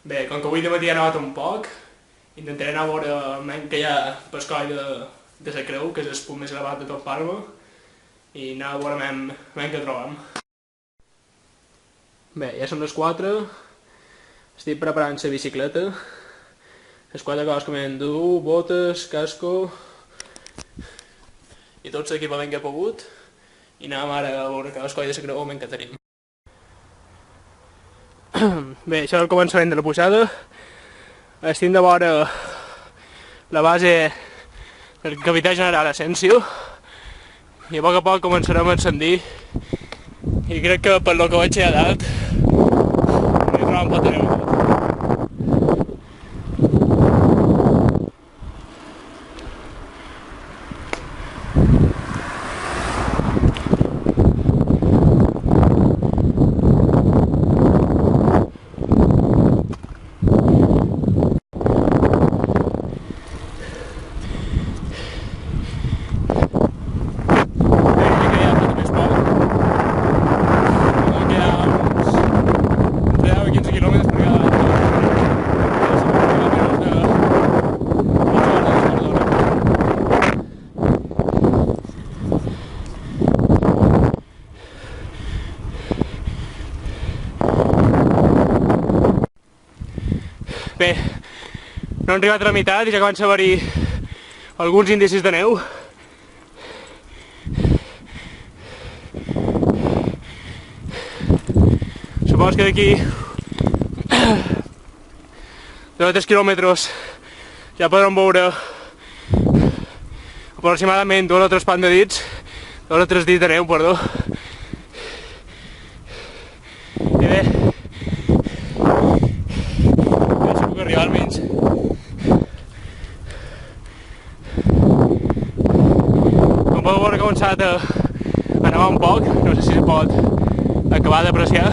Bé, com que avui de matí ha nevat un poc, intentaré anar a veure que hi ha pescoll de la Creu, que és el punt més elevat de tot Parma, i anar a veure què trobem. Bé, ja són les 4, estic preparant la bicicleta, les 4 coses que m'he d'endur, botes, casco i tot l'equipament que he pogut, i anàvem ara a veure que pescoll de la Creu que tenim. Bé, això és el començament de la pujada. Estem de vora la base del capità general Asensio i a poc començarem a ascendir i crec que per lo que veig allà dalt no hi trobem pot tenir tot. Bé, no hem arribat a la meitat i ja comença a haver-hi alguns indicis de neu. Supos que d'aquí 2 o 3 quilòmetres ja podrem veure aproximadament 2 o 3 pans de dits, 2 o 3 dits de neu, perdó. I bé, penso que puc arribar almenys. Com podeu veure que ha començat a nevar un poc, no sé si es pot acabar d'apreciar.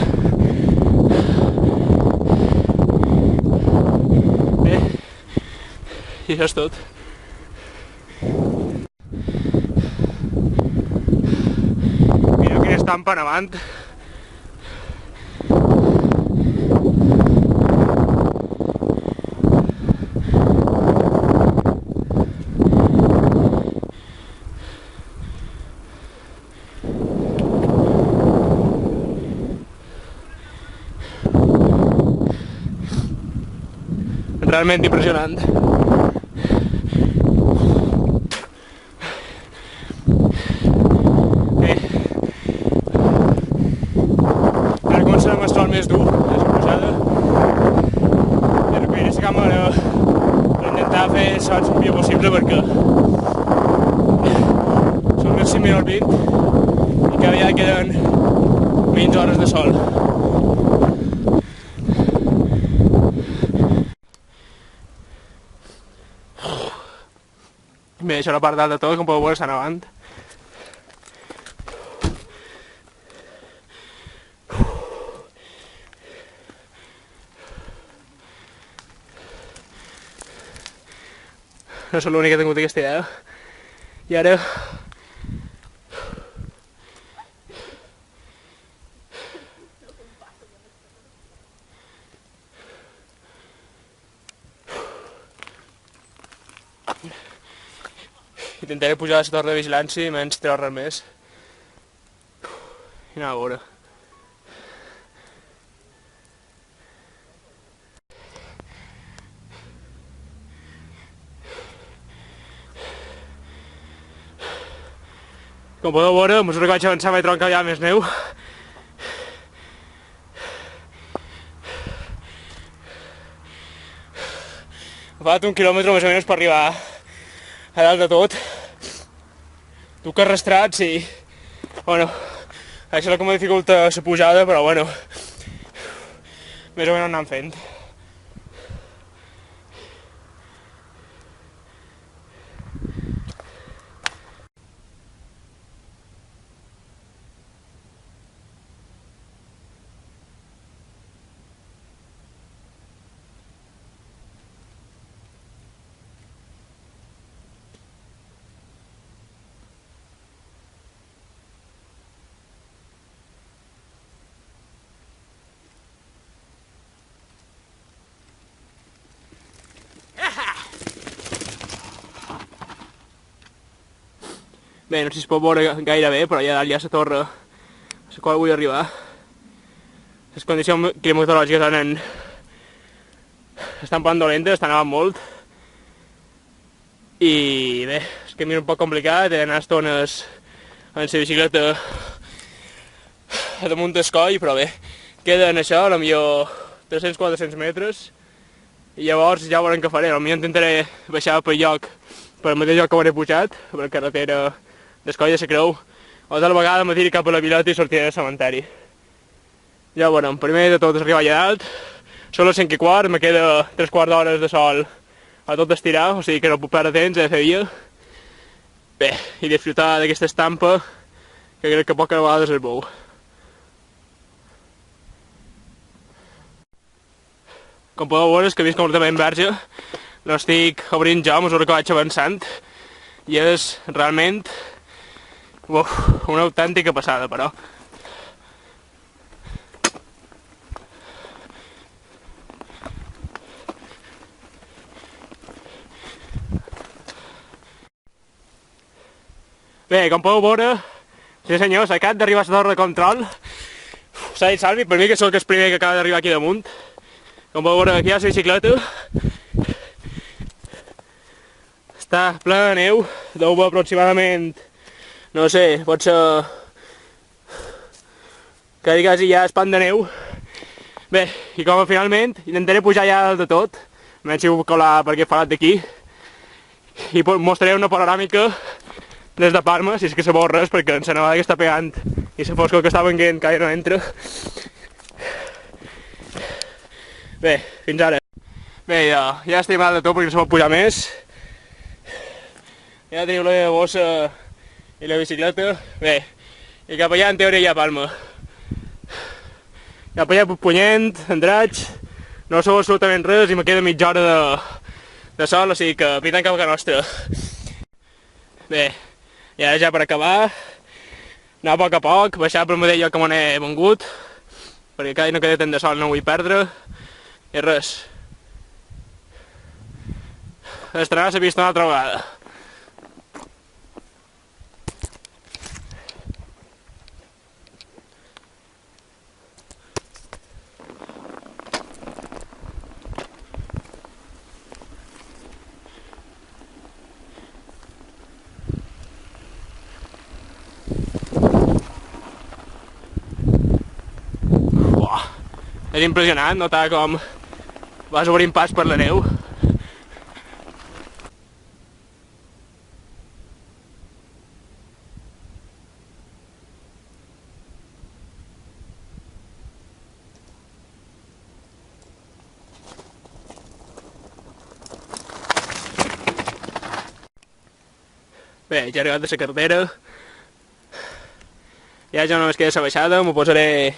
Bé, i això és tot. Mireu quina estampa nevant. Realment impressionant. Bé, ara començarem a estar més dur, és la pujada. I recollir la càmera per intentar fer el sons el millor possible perquè són els 5:20 i cada dia queden menys hores de sol. Bé, això és la part dalt de tot, com podeu veure, està nevant. No és l'únic que he tingut aquesta idea. I ara... intentaré pujar a la torre de vigilància i menys 3 hores més. I anar a veure. Com podeu veure, a mesura que vaig avançar vaig trobar que hi ha més neu. Ha faltat 1 quilòmetre més o menys per arribar a dalt de tot. Duc arrastrats i... bueno, això és el que me dificulta la pujada, però bueno, més o menys anant fent. Bé, no sé si es pot veure gaire bé, però allà dalt hi ha la torre a la qual vull arribar. Les condicions climatològiques estan plant dolentes, estan nevant molt. I bé, el camí és un poc complicat, he d'anar estones en la bicicleta damunt del coll, però bé, queden això, potser 300-400 metres, i llavors ja veurem què faré. Potser intentaré baixar pel mateix lloc que m'he pujat, per la carretera del coll de la Creu, o tal vegada me tiri cap a la Vileta i sortiré del cementeri. Ja ho veurem, primer de tot és arribar allà dalt, són les 5:15, me queda 3/4 d'hores de sol a tot estirar, o sigui que no puc perdre temps, he de fer via. Bé, i disfrutar d'aquesta estampa, que crec que poques vegades es veu. Com podeu veure, el camí és completament verge, l'estic obrint jo a mesura que vaig avançant, i és realment una autèntica passada, però. Bé, com podeu veure, sí senyor, s'ha acabat d'arribar a la torre de control. S'ha dit Salvi, per mi que sóc el primer que acaba d'arribar aquí damunt. Com podeu veure, aquí hi ha la bicicleta. Està plena de neu, deu haver aproximadament, no sé, pot ser quasi ja espant de neu. Bé, i com finalment intentaré pujar ja dalt de tot, menys si puc colar per aquest falat d'aquí, i mostraré una panoràmica des de Palma, si és que se veu res, perquè en la nevada que està pegant i la fosca que està venint que no entra. Bé, fins ara. Bé, ja estic mal de tot perquè no se pot pujar més. Ja teniu la meva bossa i la bicicleta. Bé, i cap allà en teoria hi ha Palma. Cap allà Punyent, Andratx, no sou absolutament res i me queda mitja hora de sol, o sigui que pintant cap a casa nostra. Bé, i ara ja per acabar, anar a poc, baixar pel mateix lloc que m'on he vengut, perquè cada no queda tant de sol no vull perdre, i res. Estrenar la pista una altra vegada. És impressionant notar com vas obrint pas per la neu. Bé, ja he arribat a la carretera. Ja només queda la baixada, m'ho posaré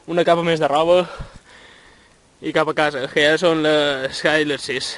una capa més de roba i cap a casa, que ja són les 6.